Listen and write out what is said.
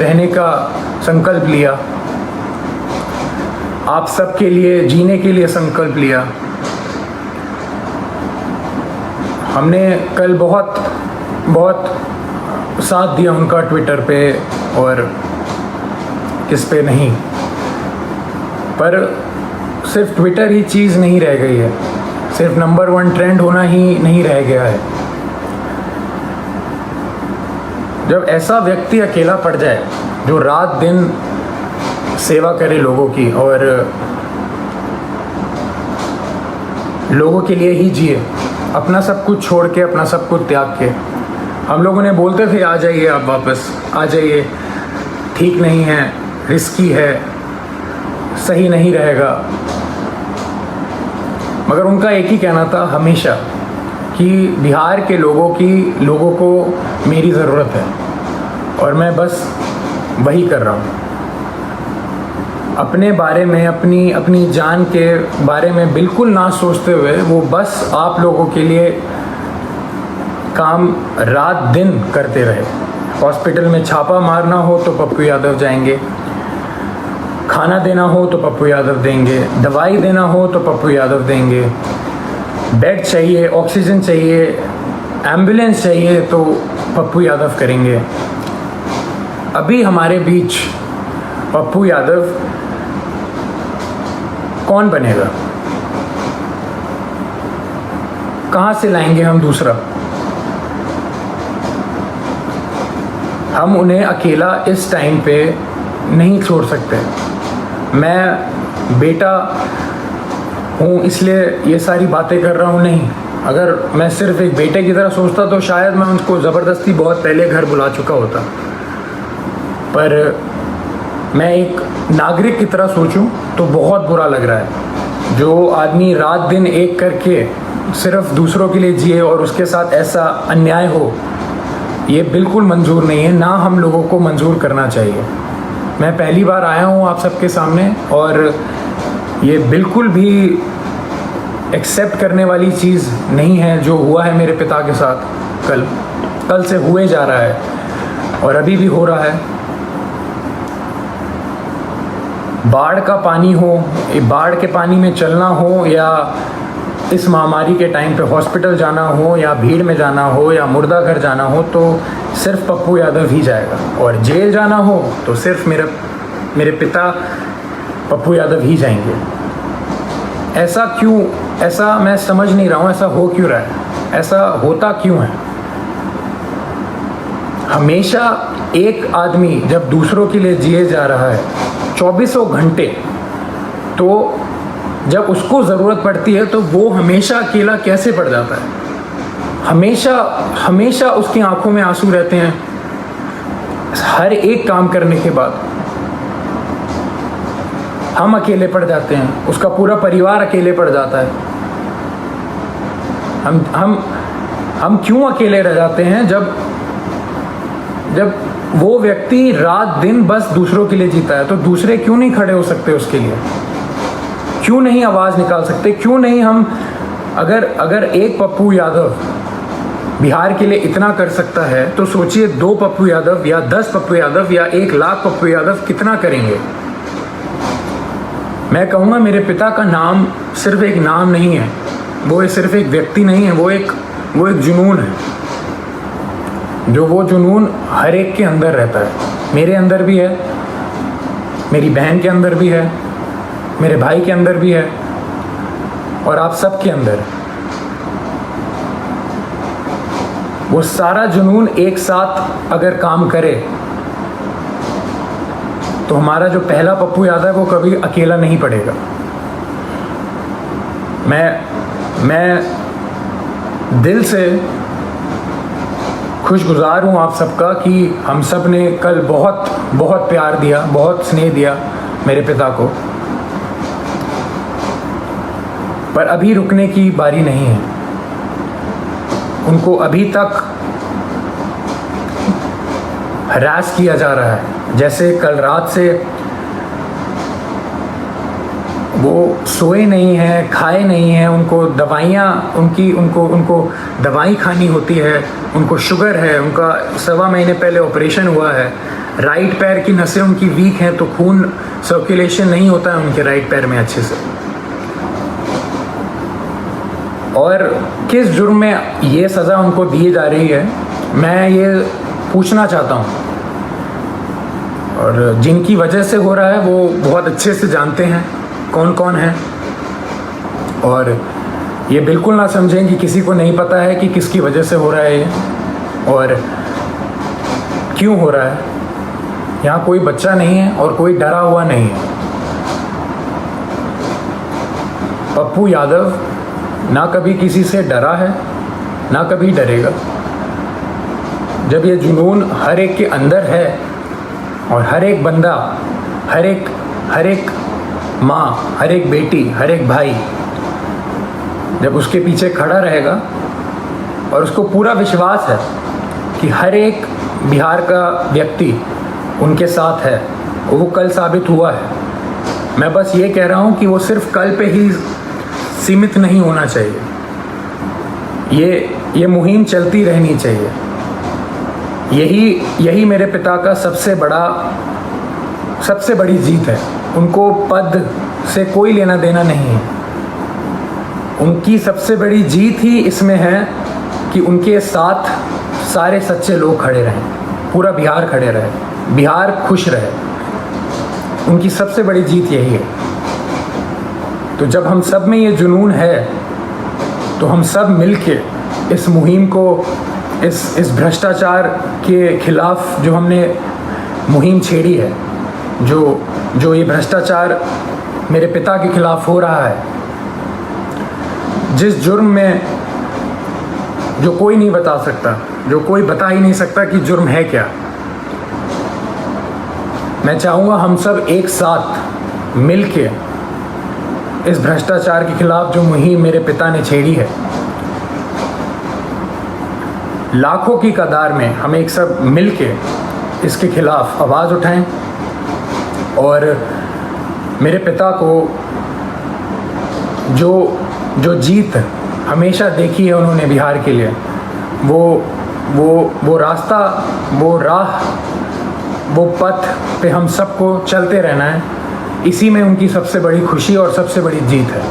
रहने का संकल्प लिया, आप सबके लिए जीने के लिए संकल्प लिया। हमने कल बहुत साथ दिया उनका ट्विटर पे और किस पे नहीं, पर सिर्फ ट्विटर ही चीज़ नहीं रह गई है, सिर्फ नंबर 1 ट्रेंड होना ही नहीं रह गया है। जब ऐसा व्यक्ति अकेला पड़ जाए जो रात दिन सेवा करे लोगों की और लोगों के लिए ही जिए, अपना सब कुछ छोड़ के, अपना सब कुछ त्याग के। हम लोगों ने बोलते थे आ जाइए, आप वापस आ जाइए, ठीक नहीं है, रिस्की है, सही नहीं रहेगा, मगर उनका एक ही कहना था हमेशा कि बिहार के लोगों को मेरी ज़रूरत है और मैं बस वही कर रहा हूँ। अपने बारे में, अपनी जान के बारे में बिल्कुल ना सोचते हुए वो बस आप लोगों के लिए काम रात दिन करते रहे। हॉस्पिटल में छापा मारना हो तो पप्पू यादव जाएंगे, खाना देना हो तो पप्पू यादव देंगे, दवाई देना हो तो पप्पू यादव देंगे, बेड चाहिए, ऑक्सीजन चाहिए, एम्बुलेंस चाहिए तो पप्पू यादव करेंगे। अभी हमारे बीच पप्पू यादव कौन बनेगा? कहाँ से लाएंगे हम दूसरा? हम उन्हें अकेला इस टाइम पे नहीं छोड़ सकते। मैं बेटा हूँ इसलिए ये सारी बातें कर रहा हूँ, नहीं। अगर मैं सिर्फ एक बेटे की तरह सोचता तो शायद मैं उनको ज़बरदस्ती बहुत पहले घर बुला चुका होता, पर मैं एक नागरिक की तरह सोचूं तो बहुत बुरा लग रहा है। जो आदमी रात दिन एक करके सिर्फ दूसरों के लिए जिए और उसके साथ ऐसा अन्याय हो, ये बिल्कुल मंजूर नहीं है, ना हम लोगों को मंजूर करना चाहिए। मैं पहली बार आया हूँ आप सबके सामने और ये बिल्कुल भी एक्सेप्ट करने वाली चीज़ नहीं है जो हुआ है मेरे पिता के साथ। कल से हुए जा रहा है और अभी भी हो रहा है। बाढ़ का पानी हो, बाढ़ के पानी में चलना हो, या इस महामारी के टाइम पे हॉस्पिटल जाना हो, या भीड़ में जाना हो, या मुर्दा घर जाना हो, तो सिर्फ पप्पू यादव ही जाएगा। और जेल जाना हो तो सिर्फ मेरे पिता पप्पू यादव ही जाएंगे। ऐसा क्यों? ऐसा मैं समझ नहीं रहा हूँ, ऐसा हो क्यों रहा है? ऐसा होता क्यों है? हमेशा एक आदमी जब दूसरों के लिए जिए जा रहा है 2400 घंटे, तो जब उसको ज़रूरत पड़ती है तो वो हमेशा अकेला कैसे पड़ जाता है? हमेशा उसकी आंखों में आंसू रहते हैं हर एक काम करने के बाद। हम अकेले पड़ जाते हैं, उसका पूरा परिवार अकेले पड़ जाता है। हम क्यों अकेले रह जाते हैं जब वो व्यक्ति रात दिन बस दूसरों के लिए जीता है? तो दूसरे क्यों नहीं खड़े हो सकते उसके लिए? क्यों नहीं आवाज़ निकाल सकते? क्यों नहीं हम, अगर एक पप्पू यादव बिहार के लिए इतना कर सकता है तो सोचिए 2 पप्पू यादव या 10 पप्पू यादव या 1 लाख पप्पू यादव कितना करेंगे। मैं कहूँगा मेरे पिता का नाम सिर्फ एक नाम नहीं है, वो सिर्फ एक व्यक्ति नहीं है, वो एक जुनून है। जो वो जुनून हर एक के अंदर रहता है। मेरे अंदर भी है, मेरी बहन के अंदर भी है, मेरे भाई के अंदर भी है और आप सब के अंदर। वो सारा जुनून एक साथ अगर काम करे तो हमारा जो पहला पप्पू यादव है वो कभी अकेला नहीं पड़ेगा। मैं दिल से खुशगुज़ार हूँ आप सबका कि हम सब ने कल बहुत प्यार दिया, बहुत स्नेह दिया मेरे पिता को, पर अभी रुकने की बारी नहीं है। उनको अभी तक हरास किया जा रहा है। जैसे कल रात से वो सोए नहीं हैं, खाए नहीं हैं, उनको दवाइयाँ उनको दवाई खानी होती है, उनको शुगर है, उनका 1.25 महीने पहले ऑपरेशन हुआ है। राइट पैर की नसें उनकी वीक हैं, तो खून सर्कुलेशन नहीं होता है उनके राइट पैर में अच्छे से। और किस जुर्म में ये सज़ा उनको दी जा रही है, मैं ये पूछना चाहता हूँ। और जिनकी वजह से हो रहा है वो बहुत अच्छे से जानते हैं कौन कौन है, और ये बिल्कुल ना समझें कि किसी को नहीं पता है कि किसकी वजह से हो रहा है ये और क्यों हो रहा है। यहाँ कोई बच्चा नहीं है और कोई डरा हुआ नहीं है। पप्पू यादव ना कभी किसी से डरा है, ना कभी डरेगा। जब ये जुनून हर एक के अंदर है और हर एक बंदा, हर एक माँ, हर एक बेटी, हर एक भाई जब उसके पीछे खड़ा रहेगा और उसको पूरा विश्वास है कि हर एक बिहार का व्यक्ति उनके साथ है, वो कल साबित हुआ है। मैं बस ये कह रहा हूँ कि वो सिर्फ कल पे ही सीमित नहीं होना चाहिए, ये मुहिम चलती रहनी चाहिए। यही मेरे पिता का सबसे बड़ी जीत है। उनको पद से कोई लेना देना नहीं है। उनकी सबसे बड़ी जीत ही इसमें है कि उनके साथ सारे सच्चे लोग खड़े रहें, पूरा बिहार खड़े रहे, बिहार खुश रहे। उनकी सबसे बड़ी जीत यही है। तो जब हम सब में ये जुनून है तो हम सब मिलके इस मुहिम को, इस भ्रष्टाचार के खिलाफ जो हमने मुहिम छेड़ी है, जो ये भ्रष्टाचार मेरे पिता के खिलाफ हो रहा है, जिस जुर्म में जो कोई नहीं बता सकता, जो कोई बता ही नहीं सकता कि जुर्म है क्या। मैं चाहूँगा हम सब एक साथ मिलके इस भ्रष्टाचार के खिलाफ जो मुहिम मेरे पिता ने छेड़ी है, लाखों की कतार में हम एक सब मिलके इसके खिलाफ आवाज़ उठाएं और मेरे पिता को जो जीत हमेशा देखी है उन्होंने बिहार के लिए, वो रास्ता, वो राह, वो पथ पे हम सबको चलते रहना है। इसी में उनकी सबसे बड़ी खुशी और सबसे बड़ी जीत है।